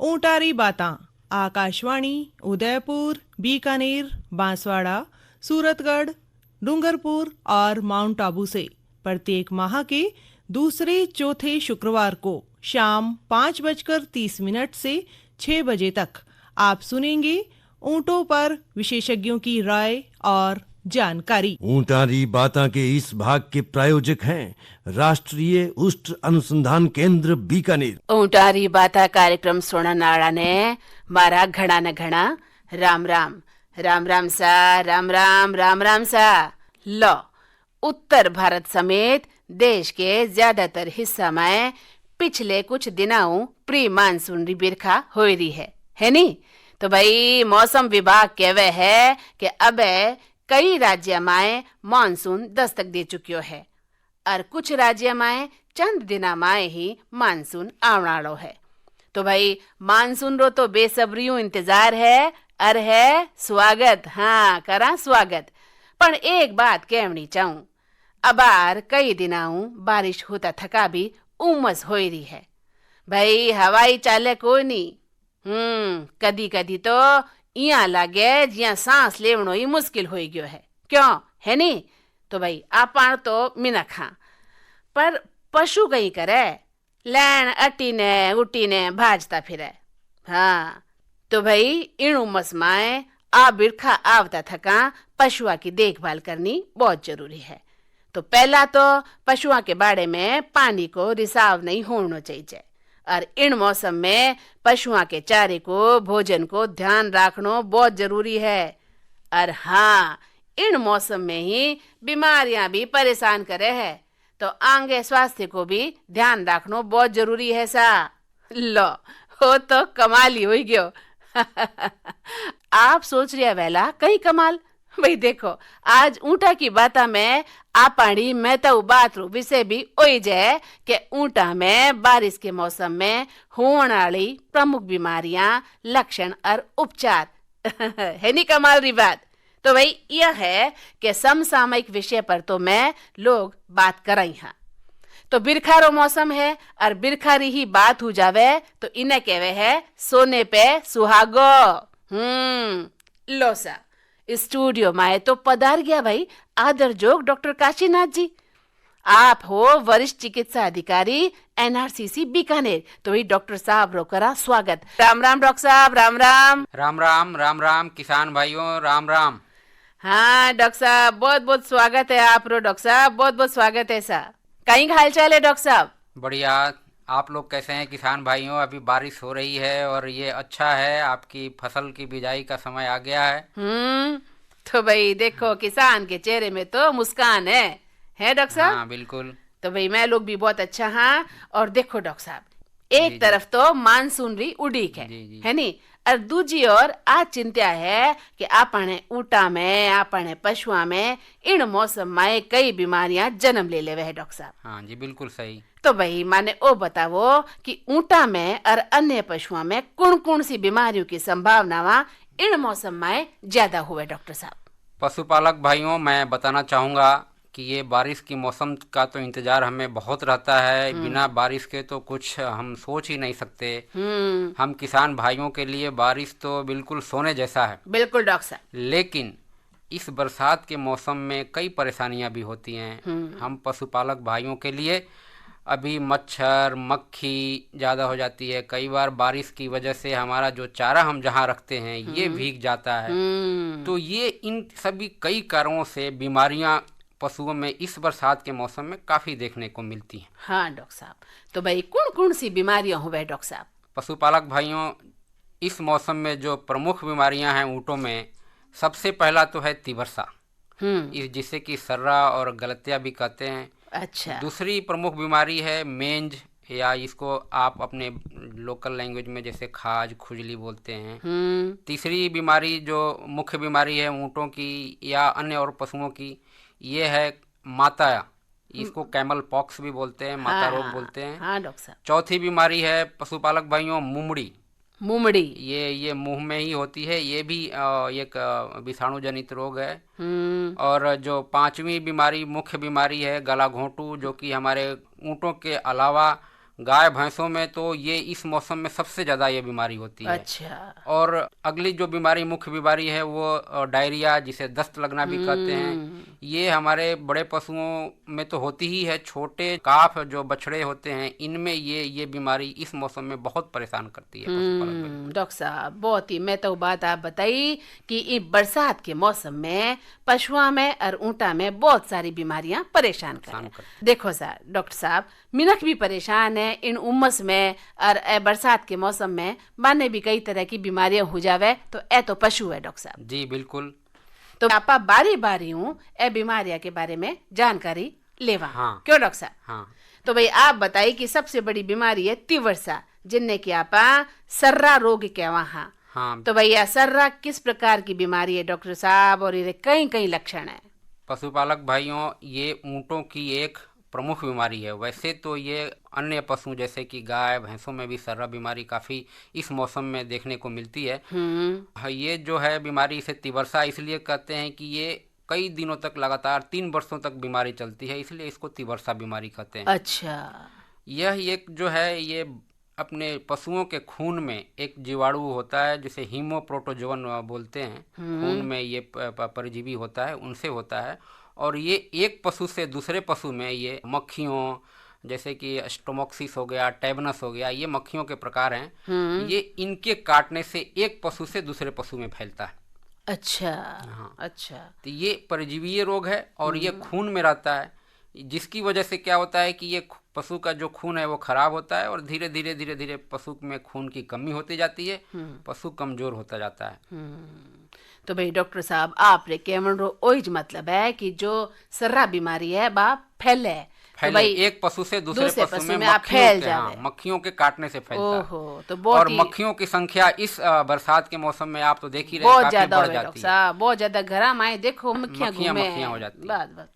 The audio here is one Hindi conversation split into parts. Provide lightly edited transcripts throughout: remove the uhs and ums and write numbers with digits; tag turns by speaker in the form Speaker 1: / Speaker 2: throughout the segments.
Speaker 1: ऊंटारी बातां आकाशवाणी उदयपुर, बीकानेर, बांसवाड़ा, सूरतगढ़, डूंगरपुर और माउंट आबू से प्रत्येक माह के दूसरे चौथे शुक्रवार को शाम 5:30 से 6 बजे तक आप सुनेंगे ऊंटों पर विशेषज्ञों की राय और जानकारी।
Speaker 2: ऊंटारी बातां के इस भाग के प्रायोजक हैं राष्ट्रीय उष्ट अनुसंधान केंद्र बीकानेर।
Speaker 3: ऊंटारी बाता कार्यक्रम सुननाराने मारा घणा न घणा राम राम राम राम सा राम राम राम राम सा। लो उत्तर भारत समेत देश के ज्यादातर हिस्सा में पिछले कुछ दिनों प्री मानसून री बिरखा हो रही है नी। तो भाई मौसम विभाग कहवे है कि अब कई राज्य में मानसून दस्तक दे चुक्यो है और कुछ राज्य में चंद दिना में ही मानसून आवनाड़ो है। तो भाई मानसून रो तो बेसब्रियों इंतजार है और है स्वागत, हाँ करा स्वागत। पर एक बात कहनी चाहूं, अबार कई दिनाऊ बारिश होता थका भी उमस हो रही है भाई, हवाई चाले कोई नहीं। कदी कदी तो इया लागे जिया सांस लेवनो ही मुश्किल हो गयो है, क्यों है नी। तो भाई आपन तो मिनखा पर पशु कहीं करे लैन अटी ने उटी ने भाजता फिरे। हाँ तो भाई इन उमस माए आ बिरखा आवता थका पशुआ की देखभाल करनी बहुत जरूरी है। तो पहला तो पशुओं के बारे में पानी को रिसाव नहीं होना चाहिए और इन मौसम में पशुओं के चारे को भोजन को ध्यान रखना बहुत जरूरी है। और हाँ इन मौसम में ही बीमारियां भी परेशान करे है, तो आगे स्वास्थ्य को भी ध्यान रखना बहुत जरूरी है सा। लो हो तो कमाल ही हो गयो। आप सोच रहे वेला कहीं कमाल भाई, देखो आज ऊंटा की बाता में आपाड़ी मैं तो बात रू विषय भी ओई जाए कि ऊंटा में बारिश के मौसम में होने वाली प्रमुख बीमारियां, लक्षण और उपचार है नी कमाल री बात। तो भाई यह है कि समसामयिक विषय पर तो मैं लोग बात कर रही हाँ। तो बिरखा रो मौसम है और बिरखा री ही बात हो जावे तो इन्हें कहवे है सोने पे सुहागो। लो सा स्टूडियो में तो पधार गया भाई आदर जोग डॉक्टर काशीनाथ जी। आप हो वरिष्ठ चिकित्सा अधिकारी एनआरसीसी बीकानेर, तो भाई डॉक्टर साहब रो करा स्वागत। राम राम डॉक्टर साहब, राम राम
Speaker 4: राम राम राम राम किसान भाइयों राम राम।
Speaker 3: हाँ डॉक्टर साहब बहुत बहुत स्वागत है आप रो, डॉक्टर साहब बहुत बहुत स्वागत है सा। कहीं हाल चाल है डॉक्टर साहब?
Speaker 4: बढ़िया, आप लोग कैसे हैं किसान भाइयों? अभी बारिश हो रही है और ये अच्छा है, आपकी फसल की बिजाई का समय आ गया है।
Speaker 3: तो भाई देखो किसान के चेहरे में तो मुस्कान है डॉक्टर साहब?
Speaker 4: हाँ बिल्कुल।
Speaker 3: तो भाई मैं लोग भी बहुत अच्छा हाँ। और देखो डॉक्टर साहब एक तरफ तो मानसून री उड़ीक है नी, और दूजी ओर आज चिंता है कि आपने ऊँटा में आपने पशुआ में इन मौसम में कई बीमारियां जन्म ले लेवे है डॉक्टर साहब।
Speaker 4: हाँ जी बिल्कुल सही।
Speaker 3: तो भाई माने ओ बतावो कि ऊँटा में और अन्य पशुओं में कौन कौन सी बीमारियों की संभावना इन मौसम में ज्यादा हुए डॉक्टर साहब?
Speaker 4: पशुपालक भाइयों मैं बताना चाहूँगा कि ये बारिश की मौसम का तो इंतजार हमें बहुत रहता है। बिना बारिश के तो कुछ हम सोच ही नहीं सकते। हम किसान भाइयों के लिए बारिश तो बिल्कुल सोने जैसा है।
Speaker 3: बिल्कुल डॉक्टर साहब।
Speaker 4: लेकिन इस बरसात के मौसम में कई परेशानियां भी होती हैं। हम पशुपालक भाइयों के लिए अभी मच्छर मक्खी ज़्यादा हो जाती है। कई बार बारिश की वजह से हमारा जो चारा हम जहाँ रखते हैं ये भीग जाता है। तो ये इन सभी कई कारणों से बीमारियां पशुओं में इस बरसात के मौसम में काफ़ी देखने को मिलती हैं।
Speaker 3: हाँ डॉक्टर साहब, तो भाई कौन कौन सी बीमारियां हुए डॉक्टर साहब?
Speaker 4: पशुपालक भाइयों इस मौसम में जो प्रमुख बीमारियां हैं ऊँटों में, सबसे पहला तो है तिबरसा, जिसे कि सर्रा और गलतिया भी कहते हैं।
Speaker 3: अच्छा।
Speaker 4: दूसरी प्रमुख बीमारी है मेंज, या इसको आप अपने लोकल लैंग्वेज में जैसे खाज खुजली बोलते हैं। तीसरी बीमारी जो मुख्य बीमारी है ऊँटों की या अन्य और पशुओं की, ये है माता, इसको कैमल पॉक्स भी बोलते हैं, माता रोग बोलते हैं।
Speaker 3: हाँ डॉक्टर साहब।
Speaker 4: चौथी बीमारी है पशुपालक भाइयों मुमड़ी। ये मुंह में ही होती है, ये भी एक विषाणु जनित रोग है। और जो पांचवी बीमारी मुख्य बीमारी है गला घोंटू, जो कि हमारे ऊँटों के अलावा गाय भैंसों में तो ये इस मौसम में सबसे ज्यादा ये बीमारी होती है।
Speaker 3: अच्छा।
Speaker 4: और अगली जो बीमारी, मुख्य बीमारी है, वो डायरिया, जिसे दस्त लगना भी कहते हैं। ये हमारे बड़े पशुओं में तो होती ही है, छोटे काफ जो बछड़े होते हैं इनमें ये बीमारी इस मौसम में बहुत परेशान करती है पशुपालक भाई।
Speaker 3: डॉक्टर साहब बहुत ही मैं तो बात आप बताई कि इस बरसात के मौसम में पशुओं में और ऊँटा में बहुत सारी बीमारियां परेशान करें। देखो सर डॉक्टर साहब, मिनख भी परेशान है इन उमस में और बरसात के मौसम में, माने भी कई तरह की बीमारियां हो जावे, तो ए तो पशु है डॉक्टर साहब।
Speaker 4: जी बिल्कुल।
Speaker 3: तो आपा बारी बारी हूँ ए बीमारियां के बारे में जानकारी लेवा।
Speaker 4: हाँ।
Speaker 3: क्यों डॉक्टर साहब?
Speaker 4: हाँ।
Speaker 3: तो भाई आप बताइए कि सबसे बड़ी बीमारी है तिवर्सा, जिनने की आपा सर्रा रोग के वहाँ।
Speaker 4: हाँ।
Speaker 3: तो भैया सर्रा किस प्रकार की बीमारी है डॉक्टर साहब, और ये कई कई लक्षण है?
Speaker 4: पशुपालक भाइयों, ये ऊँटों की एक प्रमुख बीमारी है। वैसे तो ये अन्य पशु जैसे कि गाय भैंसों में भी सर्रा बीमारी काफ़ी इस मौसम में देखने को मिलती है। ये जो है बीमारी, इसे तिवर्सा इसलिए कहते हैं कि ये कई दिनों तक लगातार 3 वर्षों तक बीमारी चलती है, इसलिए इसको तिवर्सा बीमारी कहते हैं।
Speaker 3: अच्छा।
Speaker 4: यह एक जो है ये अपने पशुओं के खून में एक जीवाणु होता है जिसे हीमोप्रोटोजोवन बोलते हैं। खून में ये परजीवी होता है, उनसे होता है। और ये एक पशु से दूसरे पशु में ये मक्खियों, जैसे कि स्टोमोक्सिस हो गया, टेबनस हो गया, ये मक्खियों के प्रकार हैं। ये इनके काटने से एक पशु से दूसरे पशु में फैलता है।
Speaker 3: अच्छा।
Speaker 4: हाँ।
Speaker 3: अच्छा।
Speaker 4: तो ये परजीवीय रोग है और ये खून में रहता है, जिसकी वजह से क्या होता है कि ये पशु का जो खून है वो खराब होता है और धीरे धीरे पशु में खून की कमी होती जाती है, पशु कमजोर होता जाता है।
Speaker 3: तो भाई डॉक्टर साहब, आप रे केवल ओइज मतलब है कि जो सर्रा बीमारी है बा फैले तो भाई
Speaker 4: एक पशु से दूसरे पशु में
Speaker 3: आप फैल जावे।
Speaker 4: मक्खियों के काटने से फैलता है।
Speaker 3: ओहो, तो बहुत
Speaker 4: और मक्खियों की संख्या इस बरसात के मौसम में आप तो देख ही रहे हैं,
Speaker 3: बहुत
Speaker 4: काफी
Speaker 3: ज्यादा
Speaker 4: बढ़
Speaker 3: हो
Speaker 4: जाती
Speaker 3: है। बहुत ज्यादा घर में देखो मक्खियां
Speaker 4: हो जाती है।
Speaker 3: बात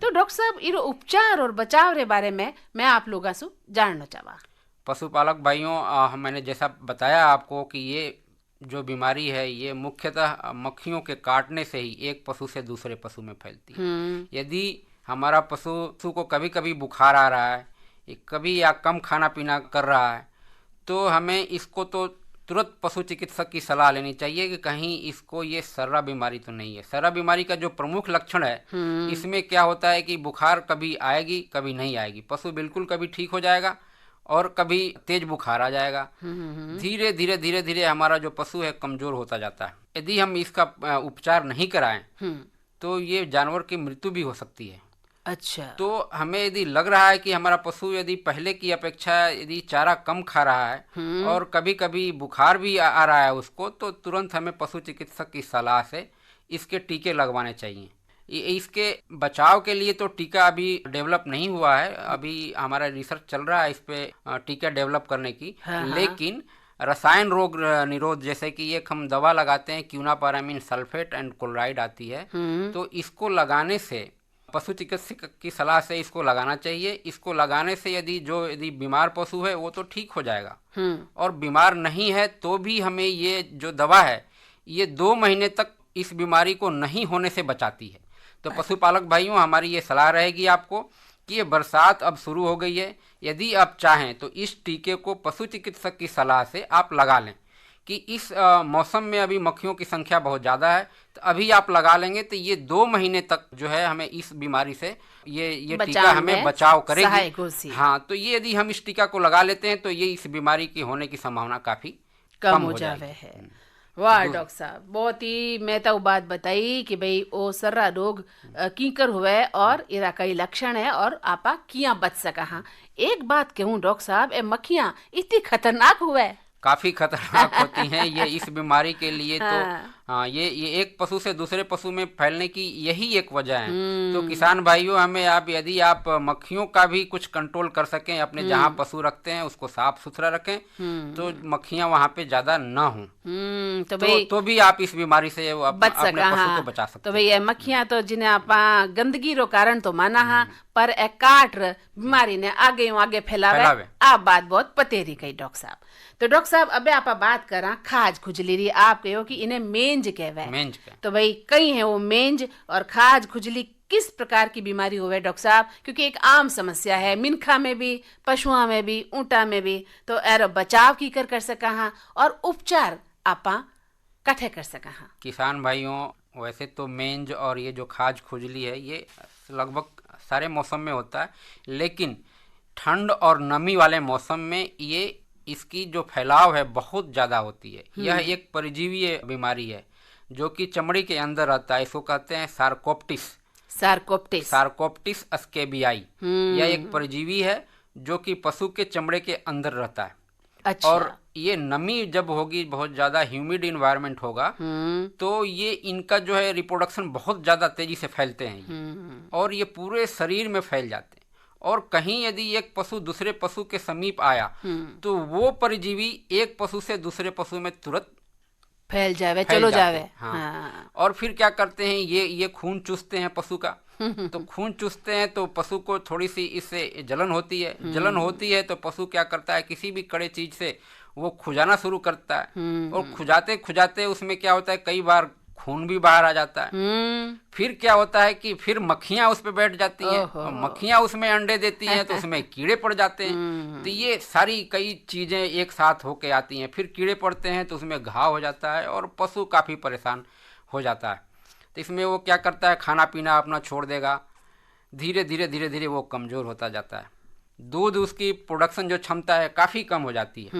Speaker 3: तो डॉक्टर साहब, इरो उपचार और बचाव के बारे में मैं आप लोगों से जानना चाहवा।
Speaker 4: पशुपालक भाइयों, मैंने जैसा बताया आपको कि ये जो बीमारी है ये मुख्यतः मक्खियों के काटने से ही एक पशु से दूसरे पशु में फैलती है। यदि हमारा पशु को कभी कभी बुखार आ रहा है, कभी या कम खाना पीना कर रहा है, तो हमें इसको तो तुरंत पशु चिकित्सक की सलाह लेनी चाहिए कि कहीं इसको ये सर्रा बीमारी तो नहीं है। सर्रा बीमारी का जो प्रमुख लक्षण है, इसमें क्या होता है कि बुखार कभी आएगी कभी नहीं आएगी, पशु बिल्कुल कभी ठीक हो जाएगा और कभी तेज बुखार आ जाएगा। धीरे धीरे हमारा जो पशु है कमजोर होता जाता है। यदि हम इसका उपचार नहीं कराएं तो ये जानवर की मृत्यु भी हो सकती है।
Speaker 3: अच्छा।
Speaker 4: तो हमें यदि लग रहा है कि हमारा पशु यदि पहले की अपेक्षा यदि चारा कम खा रहा है और कभी कभी बुखार भी आ रहा है उसको, तो तुरंत हमें पशु चिकित्सक की सलाह से इसके टीके लगवाने चाहिए। इसके बचाव के लिए तो टीका अभी डेवलप नहीं हुआ है, अभी हमारा रिसर्च चल रहा है इस पे टीका डेवलप करने की। लेकिन रसायन रोग निरोध, जैसे कि एक हम दवा लगाते हैं क्यूनापारामिन सल्फेट एंड क्लोराइड आती है, तो इसको लगाने से पशु चिकित्सक की सलाह से इसको लगाना चाहिए। इसको लगाने से यदि बीमार पशु है वो तो ठीक हो जाएगा, और बीमार नहीं है तो भी हमें ये जो दवा है ये 2 महीने तक इस बीमारी को नहीं होने से बचाती है। तो पशुपालक भाइयों, हमारी ये सलाह रहेगी आपको कि ये बरसात अब शुरू हो गई है, यदि आप चाहें तो इस टीके को पशु चिकित्सक की सलाह से आप लगा लें कि इस मौसम में अभी मक्खियों की संख्या बहुत ज़्यादा है, तो अभी आप लगा लेंगे तो ये 2 महीने तक जो है हमें इस बीमारी से ये टीका हमें बचाव करेगी। हाँ, तो ये यदि हम इस टीका को लगा लेते हैं तो ये इस बीमारी की होने की संभावना काफ़ी कम हो जाए है।
Speaker 3: वाह डॉक्टर साहब, बहुत ही मैं तो बात बताई कि भाई ओ सर्रा रोग कीकर हुए और इरा कई लक्षण है और आपा किया बच सका। हाँ, एक बात कहूँ डॉक्टर साहब, ए मक्खियाँ इतनी खतरनाक हुए,
Speaker 4: काफी खतरनाक होती हैं ये इस बीमारी के लिए। तो हाँ, ये एक पशु से दूसरे पशु में फैलने की यही एक वजह है। तो किसान भाइयों, हमें यदि आप मक्खियों का भी कुछ कंट्रोल कर सकें, अपने जहाँ पशु रखते हैं उसको साफ सुथरा रखें, तो मक्खियाँ वहाँ पे ज्यादा ना हों, तो भी आप इस बीमारी से अपने पशु को बचा सकते।
Speaker 3: तो भैया मक्खियाँ तो जिन्हें आप गंदगी रो कारण तो माना हा, पर एक काट बीमारी ने आगे फैलावे। आप बात बहुत पतेरी कही डॉक्टर साहब। तो डॉक्टर साहब, अबे आप बात करा खाज खुजली आप कहो कि इन्हें मेंज कहवे। तो भाई कई है वो मेंज और खाज खुजली किस प्रकार की बीमारी होवे डॉक्टर साहब, क्योंकि एक आम समस्या है मिनखा में भी, पशुओं में भी, ऊँटा में भी। तो एर बचाव की कर सका हाँ और उपचार आपा कठे कर सका हाँ।
Speaker 4: किसान भाइयों, वैसे तो मेंज और ये जो खाज खुजली है ये लगभग सारे मौसम में होता है, लेकिन ठंड और नमी वाले मौसम में ये इसकी जो फैलाव है बहुत ज़्यादा होती है। यह एक परजीवीय बीमारी है जो कि चमड़ी के अंदर रहता है। इसको कहते हैं सार्कोप्टिस। सार्कोप्टिस स्केबियाई। यह एक परजीवी है जो कि पशु के चमड़े के अंदर रहता है।
Speaker 3: अच्छा।
Speaker 4: और ये नमी जब होगी, बहुत ज़्यादा ह्यूमिड इन्वायरमेंट होगा, तो ये इनका जो है रिप्रोडक्शन बहुत ज़्यादा तेजी से फैलते हैं ये। और ये पूरे शरीर में फैल जाते हैं। और कहीं यदि एक पशु दूसरे पशु के समीप आया तो वो परजीवी एक पशु से दूसरे पशु में तुरंत
Speaker 3: फैल जावे,
Speaker 4: फैल
Speaker 3: चलो
Speaker 4: जाते
Speaker 3: जावे।
Speaker 4: हैं। हाँ। और फिर क्या करते हैं, ये खून चूसते हैं पशु का। तो खून चूसते हैं तो पशु को थोड़ी सी इससे जलन होती है। जलन होती है तो पशु क्या करता है, किसी भी कड़े चीज से वो खुजाना शुरू करता है। और खुजाते खुजाते उसमें क्या होता है, कई बार खून भी बाहर आ जाता है। फिर क्या होता है कि फिर मक्खियां उस पे बैठ जाती हैं और मक्खियां उसमें अंडे देती हैं तो उसमें कीड़े पड़ जाते हैं। तो ये सारी कई चीजें एक साथ होके आती हैं। फिर कीड़े पड़ते हैं तो उसमें घाव हो जाता है और पशु काफी परेशान हो जाता है। तो इसमें वो क्या करता है, खाना पीना अपना छोड़ देगा। धीरे धीरे वो कमजोर होता जाता है। दूध, उसकी प्रोडक्शन जो क्षमता है काफी कम हो जाती है।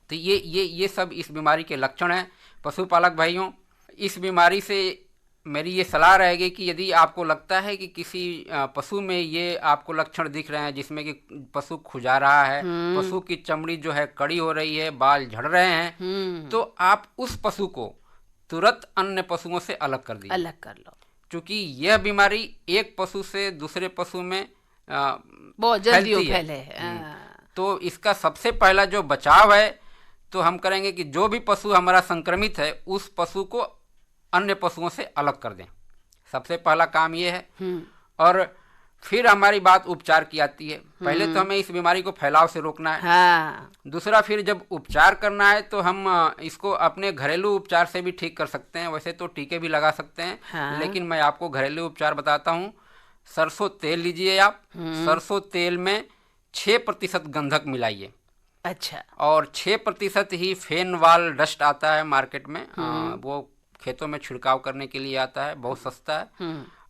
Speaker 4: तो ये सब इस बीमारी के लक्षण हैं। पशुपालक भाइयों, इस बीमारी से मेरी ये सलाह रहेगी कि यदि आपको लगता है कि किसी पशु में ये आपको लक्षण दिख रहे हैं, जिसमें कि पशु खुजा रहा है, पशु की चमड़ी जो है कड़ी हो रही है, बाल झड़ रहे हैं, तो आप उस पशु को तुरंत अन्य पशुओं से अलग कर दीजिए।
Speaker 3: अलग कर लो,
Speaker 4: क्योंकि यह बीमारी एक पशु से दूसरे पशु में
Speaker 3: बहुत जल्दी फैले।
Speaker 4: तो इसका सबसे पहला जो बचाव है तो हम करेंगे कि जो भी पशु हमारा संक्रमित है उस पशु को अन्य पशुओं से अलग कर दें। सबसे पहला काम ये है। और फिर हमारी बात उपचार की आती है। पहले तो हमें इस बीमारी को फैलाव से रोकना है।
Speaker 3: हाँ।
Speaker 4: दूसरा, फिर जब उपचार करना है तो हम इसको अपने घरेलू उपचार से भी ठीक कर सकते हैं। वैसे तो टीके भी लगा सकते हैं।
Speaker 3: हाँ।
Speaker 4: लेकिन मैं आपको घरेलू उपचार बताता हूँ। सरसों तेल लीजिए आप। सरसों तेल में 6% गंधक मिलाइए।
Speaker 3: अच्छा।
Speaker 4: और 6% ही फेनवाल डस्ट आता है मार्केट में। वो खेतों में छिड़काव करने के लिए आता है, बहुत सस्ता है।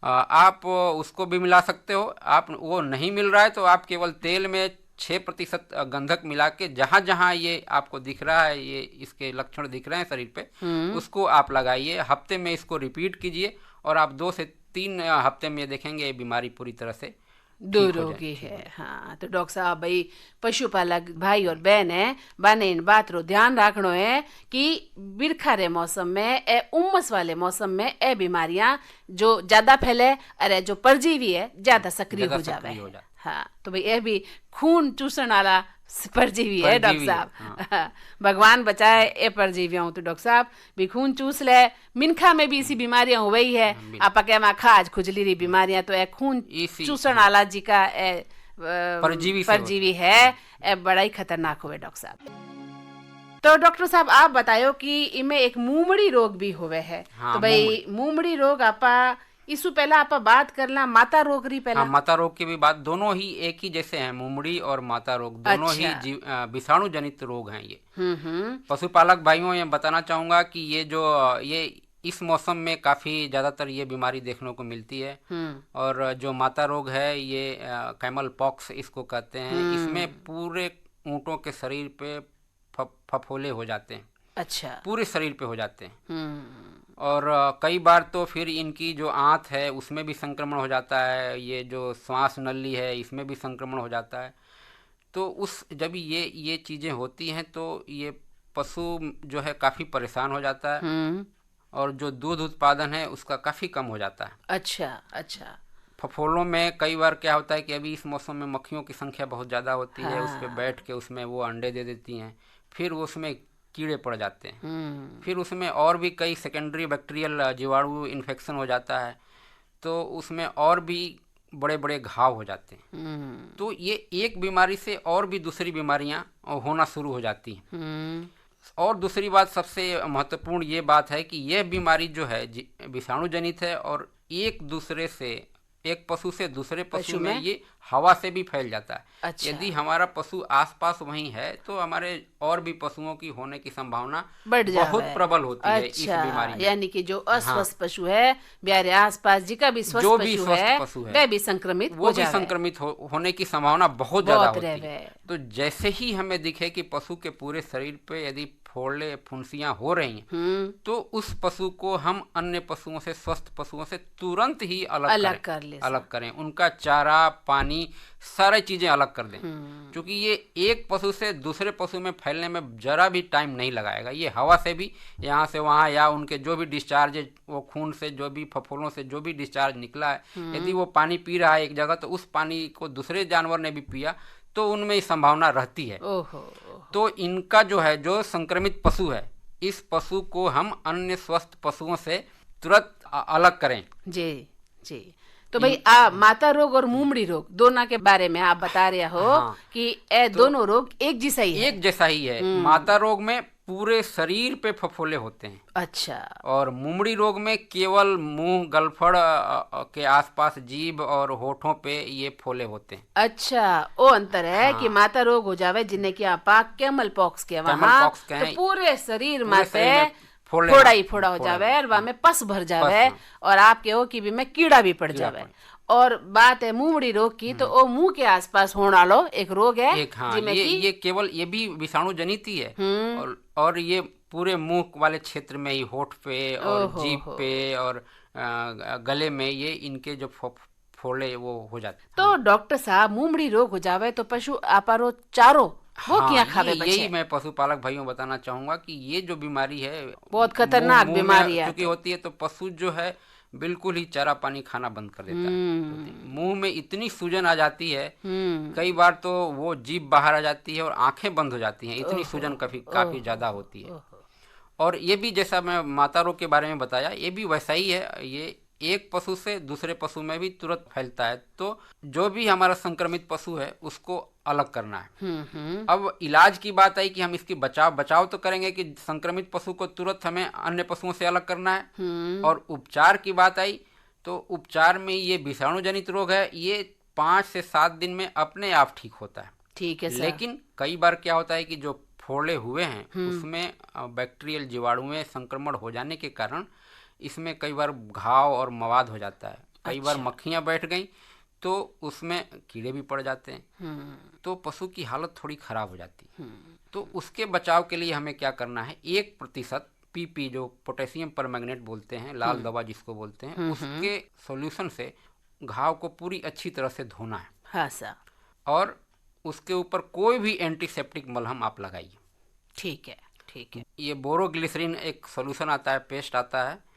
Speaker 4: आप उसको भी मिला सकते हो। आप वो नहीं मिल रहा है तो आप केवल तेल में 6% गंधक मिला के जहाँ जहाँ ये आपको दिख रहा है, ये इसके लक्षण दिख रहे हैं शरीर पे, उसको आप लगाइए। हफ्ते में इसको रिपीट कीजिए और आप 2 से 3 हफ्ते में देखेंगे ये बीमारी पूरी तरह से
Speaker 3: दूर हो गई है। हाँ, तो डॉक्टर साहब भाई पशुपालक भाई और बहन है बाने इन बात रो ध्यान रखनो है कि बिरखा रे मौसम में ए उमस वाले मौसम में ए बीमारियां जो ज्यादा फैले, अरे जो परजीवी है ज्यादा सक्रिय हो जावे। हाँ, तो भाई ये भी खून चूसण वाला परजीवी है डॉक्टर साहब। हाँ। भगवान बचाए ए परजीवियों। तो डॉक्टर साहब भी खून चूस ले, मिनखा में भी इसी बीमारियां हो गई है। आपा क्या खाज खुजली री बीमारियां तो ए खून चूसण वाला जी का परजीवी है, ए बड़ा ही खतरनाक हुए डॉक्टर साहब। तो डॉक्टर साहब आप बतायो कि इनमें एक मुमड़ी रोग भी हुए है।
Speaker 4: हाँ,
Speaker 3: तो भाई मुमड़ी रोग आपा इसु पहला आप बात करना माता रोग री पहला।
Speaker 4: हाँ, माता रोग की भी बात, दोनों ही एक ही जैसे हैं। मुमड़ी और माता रोग दोनों ही विषाणु जनित रोग हैं ये। पशुपालक भाइयों, ये बताना चाहूंगा कि ये इस मौसम में काफी ज्यादातर ये बीमारी देखने को मिलती है। और जो माता रोग है ये कैमल पॉक्स इसको कहते हैं। इसमें पूरे ऊंटों के शरीर पे फफोले हो जाते हैं।
Speaker 3: अच्छा।
Speaker 4: पूरे शरीर पे हो जाते हैं। और कई बार तो फिर इनकी जो आंत है उसमें भी संक्रमण हो जाता है। ये जो श्वास नली है इसमें भी संक्रमण हो जाता है। तो जब ये चीज़ें होती हैं तो ये पशु जो है काफ़ी परेशान हो जाता है। और जो दूध उत्पादन है उसका काफ़ी कम हो जाता है।
Speaker 3: अच्छा।
Speaker 4: फफोलों में कई बार क्या होता है कि अभी इस मौसम में मक्खियों की संख्या बहुत ज़्यादा होती है। उस पर बैठ के उसमें वो अंडे दे देती हैं। फिर उसमें कीड़े पड़ जाते हैं। फिर उसमें और भी कई सेकेंडरी बैक्टीरियल जीवाणु इन्फेक्शन हो जाता है। तो उसमें और भी बड़े बड़े घाव हो जाते हैं। तो ये एक बीमारी से और भी दूसरी बीमारियां होना शुरू हो जाती हैं। और दूसरी बात, सबसे महत्वपूर्ण ये बात है कि यह बीमारी जो है विषाणु जनित है और एक दूसरे से, एक पशु से दूसरे पशु में ये हवा से भी फैल जाता है।
Speaker 3: अच्छा।
Speaker 4: यदि हमारा पशु आसपास वहीं है तो हमारे और भी पशुओं की होने की संभावना
Speaker 3: बढ़ जावे।
Speaker 4: बहुत प्रबल होती है इस
Speaker 3: अच्छा,
Speaker 4: बीमारी में।
Speaker 3: यानी कि जो अस्वस्थ पशु है, ब्यारे आसपास जी का भी
Speaker 4: जो
Speaker 3: स्वस्थ
Speaker 4: भी
Speaker 3: पशु
Speaker 4: स्वस्थ
Speaker 3: है,
Speaker 4: पशु है,
Speaker 3: वह भी संक्रमित
Speaker 4: वो
Speaker 3: हो
Speaker 4: भी
Speaker 3: जावे।
Speaker 4: संक्रमित होने की संभावना बहुत ज्यादा
Speaker 3: बहुत
Speaker 4: होती
Speaker 3: रहवे।
Speaker 4: है। तो जैसे ही हमें दिखे कि पशु के पूरे शरीर पे यदि फोड़े फुंसियां हो रही हैं, तो उस पशु को हम अन्य पशुओं से, स्वस्थ पशुओं से तुरंत ही अलग करें, अलग करें। उनका चारा, पानी, सारी चीजें अलग कर दें, क्योंकि ये एक पशु से दूसरे पशु में फैलने में जरा भी टाइम नहीं लगाएगा। ये हवा से भी यहाँ से वहाँ, या उनके जो भी डिस्चार्ज, वो खून से जो भी, फफोलों से जो भी डिस्चार्ज निकला है, यदि वो पानी पी रहा है एक जगह, तो उस पानी को दूसरे जानवर ने भी पिया तो उनमें संभावना रहती है।
Speaker 3: ओहो।
Speaker 4: तो इनका जो है, जो संक्रमित पशु है, इस पशु को हम अन्य स्वस्थ पशुओं से तुरंत अलग करें।
Speaker 3: जी जी। तो भाई माता रोग और मुमड़ी रोग दोनों के बारे में आप बता रहे हो।
Speaker 4: हाँ,
Speaker 3: कि ये दोनों रोग एक जैसा ही है।
Speaker 4: एक जैसा ही है। माता रोग में पूरे शरीर पे फफोले होते हैं।
Speaker 3: अच्छा।
Speaker 4: और मुमड़ी रोग में केवल मुंह, गलफड़ के आसपास जीभ और होठों पे ये फोले होते हैं।
Speaker 3: अच्छा, वो अंतर है। कि माता रोग हो जावे जिन्हें कि आप कैमल पॉक्स के वहाँ, तो पूरे शरीर में फोड़ा ही फोड़ा हो जावे, और वहाँ में पस भर जावे, और आप कहो कि भी में कीड़ा भी पड़ जावे। और बात है मुमड़ी रोग की, तो वो मुंह के आसपास होने वाला एक रोग है।
Speaker 4: एक, हाँ, ये केवल, ये भी विषाणु जनित ही है। और ये पूरे मुंह वाले क्षेत्र में ही, होठ पे और जीभ पे और गले में, ये इनके जो फोड़े वो हो जाते हैं।
Speaker 3: तो डॉक्टर साहब, मुमड़ी रोग हो जावे तो पशु आपारो चारो वो क्या खावे बचे?
Speaker 4: यही मैं पशुपालक भाइयों बताना चाहूंगा कि ये जो बीमारी है
Speaker 3: बहुत खतरनाक बीमारी है।
Speaker 4: क्योंकि होती है, तो पशु जो है बिल्कुल ही चारा पानी खाना बंद कर देता है। मुंह में इतनी सूजन आ जाती है, कई बार तो वो जीभ बाहर आ जाती है और आंखें बंद हो जाती हैं। इतनी सूजन काफी ज्यादा होती है। और ये भी, जैसा मैं माता रोग के बारे में बताया, ये भी वैसा ही है। ये एक पशु से दूसरे पशु में भी तुरंत फैलता है। तो जो भी हमारा संक्रमित पशु है उसको अलग करना है। अब इलाज की बात आई कि हम इसकी बचाव तो करेंगे कि संक्रमित पशु को तुरंत हमें अन्य पशुओं से अलग करना है। और उपचार की बात आई तो उपचार में, ये विषाणु जनित रोग है, ये 5 से 7 दिन में अपने आप ठीक होता है।
Speaker 3: ठीक है सर।
Speaker 4: लेकिन कई बार क्या होता है कि जो फोड़े हुए हैं उसमें बैक्टीरियल जीवाणुओं संक्रमण हो जाने के कारण इसमें कई बार घाव और मवाद हो जाता है। कई बार मक्खियां बैठ गई तो उसमें कीड़े भी पड़ जाते हैं। तो पशु की हालत थोड़ी खराब हो जाती है। तो उसके बचाव के लिए हमें क्या करना है, 1% PP, जो पोटेशियम परमैंगनेट बोलते हैं, लाल दवा जिसको बोलते हैं, उसके सॉल्यूशन से घाव को पूरी अच्छी तरह से धोना है।
Speaker 3: हाँ सर।
Speaker 4: और उसके ऊपर कोई भी एंटीसेप्टिक मलहम आप लगाइए।
Speaker 3: ठीक है, ठीक है।
Speaker 4: ये बोरोग्लिसरीन एक सॉल्यूशन आता है, पेस्ट आता है,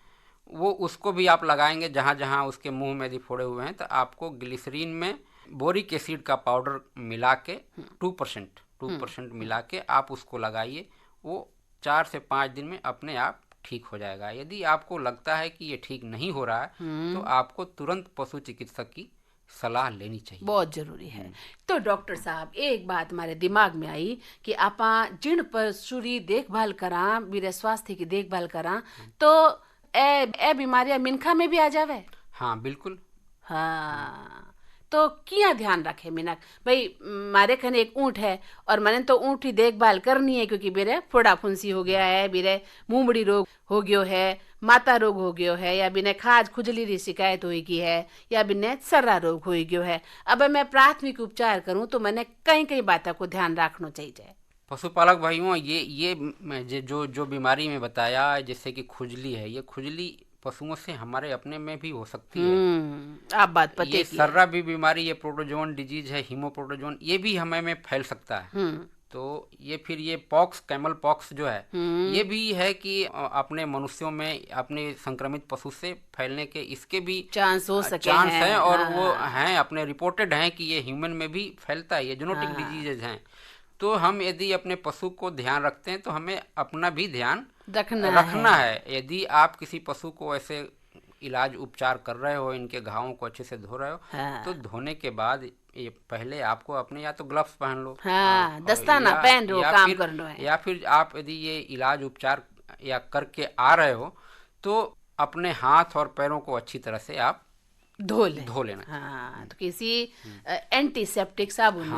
Speaker 4: वो उसको भी आप लगाएंगे जहाँ जहाँ उसके मुंह में यदि फोड़े हुए हैं। तो आपको ग्लिसरीन में बोरिक एसिड का पाउडर मिला के 2% मिला के आप उसको लगाइए। वो 4 से 5 दिन में अपने आप ठीक हो जाएगा। यदि आपको लगता है कि ये ठीक नहीं हो रहा है तो आपको तुरंत पशु चिकित्सक की सलाह लेनी चाहिए।
Speaker 3: बहुत जरूरी है। तो डॉक्टर साहब, एक बात हमारे दिमाग में आई कि आपा जिन पशु री देखभाल करा, मेरे स्वास्थ्य की देखभाल करा, तो ए बीमारियां मिनखा में भी आ जावे।
Speaker 4: हाँ बिल्कुल।
Speaker 3: हाँ, तो क्या ध्यान रखे मिनक भाई? मारे खने एक ऊँट है और मैंने तो ऊँट ही देखभाल करनी है, क्योंकि मेरे फोड़ा फुंसी हो गया है, मेरे मुंबड़ी रोग हो गयो है, माता रोग हो गयो है, या बिने खाज खुजली री शिकायत होगी है, या बिने सर्रा रोग हो गयो है। अब मैं प्राथमिक उपचार करूं तो मैंने कई बातों को ध्यान रखना चाहिए।
Speaker 4: पशुपालक भाइयों, ये जो बीमारी में बताया, जैसे कि खुजली है, ये खुजली पशुओं से हमारे अपने में भी हो सकती है।
Speaker 3: आप बात पते
Speaker 4: ये सर्रा भी बीमारी, ये प्रोटोजोन डिजीज है, हीमोप्रोटोजोन, ये भी हमें में फैल सकता है। तो ये फिर ये पॉक्स, कैमल पॉक्स जो है, ये भी है कि अपने मनुष्यों में अपने संक्रमित पशु से फैलने के इसके भी
Speaker 3: चांस हो सके
Speaker 4: हैं। और वो हैं, अपने रिपोर्टेड हैं कि ये ह्यूमन में भी फैलता है, ये जेनेटिक डिजीजेज हैं। तो हम यदि अपने पशु को ध्यान रखते हैं तो हमें अपना भी ध्यान रखना है। यदि आप किसी पशु को ऐसे इलाज उपचार कर रहे हो, इनके घावों को अच्छे से धो रहे हो, तो धोने के बाद ये पहले आपको अपने या तो ग्लव्स पहन लो,
Speaker 3: दस्ताना पहन लो, काम करना है।
Speaker 4: या फिर आप यदि ये इलाज उपचार या करके आ रहे हो तो अपने हाथ और पैरों को अच्छी तरह से आप
Speaker 3: धो लें।
Speaker 4: धो लेना।
Speaker 3: हाँ, तो किसी एंटीसेप्टिक साबुन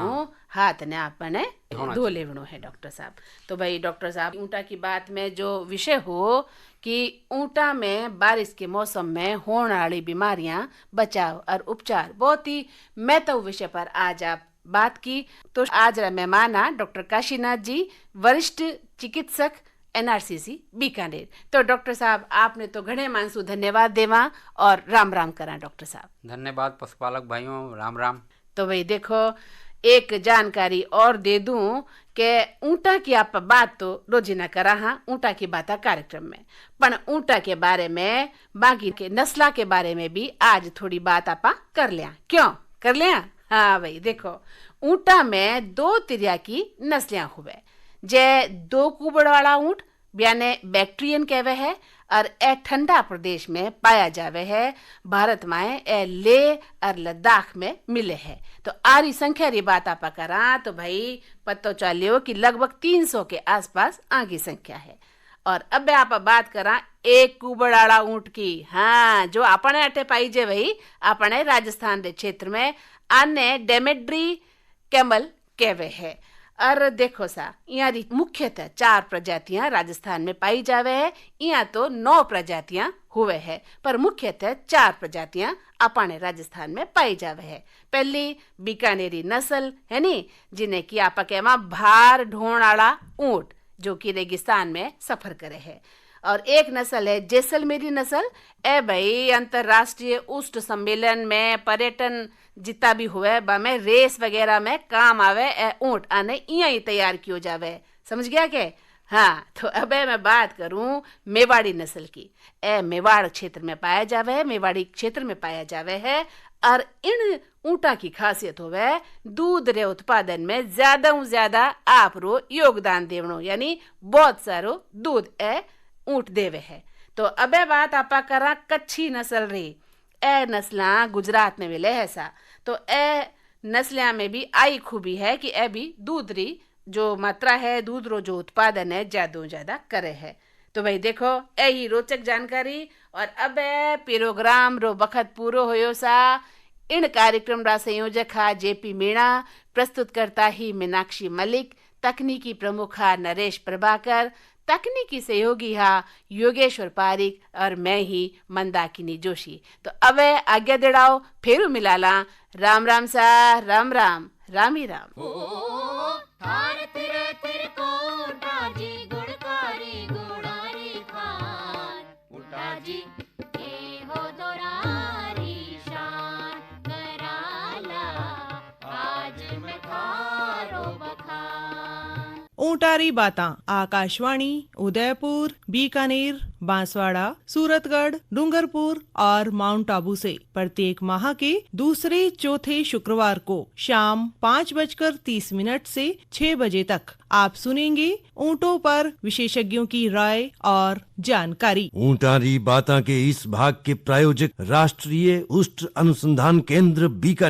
Speaker 3: हाथ ने आपने धो लेवणो है डॉक्टर साहब। तो भाई डॉक्टर साहब, ऊँटा की बात में जो विषय हो कि ऊँटा में बारिश के मौसम में होने वाली बीमारियां, बचाव और उपचार, बहुत ही महत्व विषय पर आज आप बात की। तो आज मेहमान आ डॉक्टर काशीनाथ जी, वरिष्ठ चिकित्सक, एनआरसीसी बीकानेर। तो डॉक्टर साहब, आपने तो घणे मानसू धन्यवाद देवा और राम राम करा डॉक्टर साहब।
Speaker 4: धन्यवाद पशुपालक भाइयों, राम राम।
Speaker 3: तो भाई देखो, एक जानकारी और दे दूं कि ऊँटा की आप बात तो रोजिना करा हाँ ऊँटा की बात कार्यक्रम में, पर ऊँटा के बारे में, बाकी के नस्ला के बारे में भी आज थोड़ी बात आपा कर लिया। क्यों कर लिया? हाँ भाई देखो, ऊँटा में 2 तरह की नस्लियां हुए। जे 2 कुबड़ वाला ऊँट यानी बैक्ट्रियन कहवे है, और ए ठंडा प्रदेश में पाया जावे है। भारत में ए लेह और लद्दाख में मिले है। तो आरी संख्या री बात आपा करा तो भाई पतो चलियो कि लगभग 300 के आसपास आगे संख्या है। और अब आप बात करा 1 कुबड़ वाला ऊँट की। हाँ, जो अपने अटे पाई जे भाई अपने राजस्थान के क्षेत्र में आने डेमेड्री कैमल कहवे है। और देखो सा, यहाँ मुख्यतः 4 प्रजातियां राजस्थान में पाई जावे है। यहाँ तो 9 प्रजातियां हुए है, पर मुख्यतः 4 प्रजातियां अपने राजस्थान में पाई जावे है। पहली बीकानेरी नस्ल है नी, जिन्हें की आप कहवा भार ढोण वाला ऊँट, जो कि रेगिस्तान में सफर करे है। और एक नस्ल है जैसलमेरी नस्ल। ए भाई अंतरराष्ट्रीय उष्ट सम्मेलन में, पर्यटन जितना भी हुए में, रेस वगैरह में काम आवे ए ऊँट, आने यहाँ ही तैयार कियो जावे। समझ गया के? हाँ, तो अब मैं बात करूं मेवाड़ी नस्ल की। ए मेवाड़ क्षेत्र में पाया जावे है, मेवाड़ी क्षेत्र में पाया जावे है। और इन ऊँटा की खासियत होवे दूध रे उत्पादन में ज्यादा आप रो योगदान देवणो, यानी बहुत सारो दूध ए ऊँट देवे है। तो अबे बात आपा करा कच्छी नस्ल री। ए नस्ला गुजरात में मिले है सा। तो ए नस्लिया में भी आई खूबी है कि ए भी दूध री जो मात्रा है, दूध रो जो उत्पादन है, ज्यादा करे है। तो भाई देखो, ए ही रोचक जानकारी। और अब प्रोग्राम रो वक्त पूरो होयो सा। इन कार्यक्रम रा संयोजक हा जेपी मीणा, प्रस्तुतकर्ता ही मीनाक्षी मलिक, तकनीकी प्रमुख हा नरेश प्रभाकर, तकनीकी सहयोगी हा योगेश्वर पारिक और मैं ही मंदाकिनी जोशी। तो अब आज्ञा देड़ाओ, फेरू मिलाला। राम राम सा, राम राम, राम ही राम।
Speaker 1: ऊँटारी बातां आकाशवाणी उदयपुर, बीकानेर, बांसवाड़ा, सूरतगढ़, डूंगरपुर और माउंट आबू से प्रत्येक माह के दूसरे चौथे शुक्रवार को शाम 5:30 से 6 बजे तक आप सुनेंगे ऊँटों पर विशेषज्ञों की राय और जानकारी।
Speaker 2: ऊँटारी बातां के इस भाग के प्रायोजक राष्ट्रीय उष्ट अनुसंधान केंद्र बीकानेर।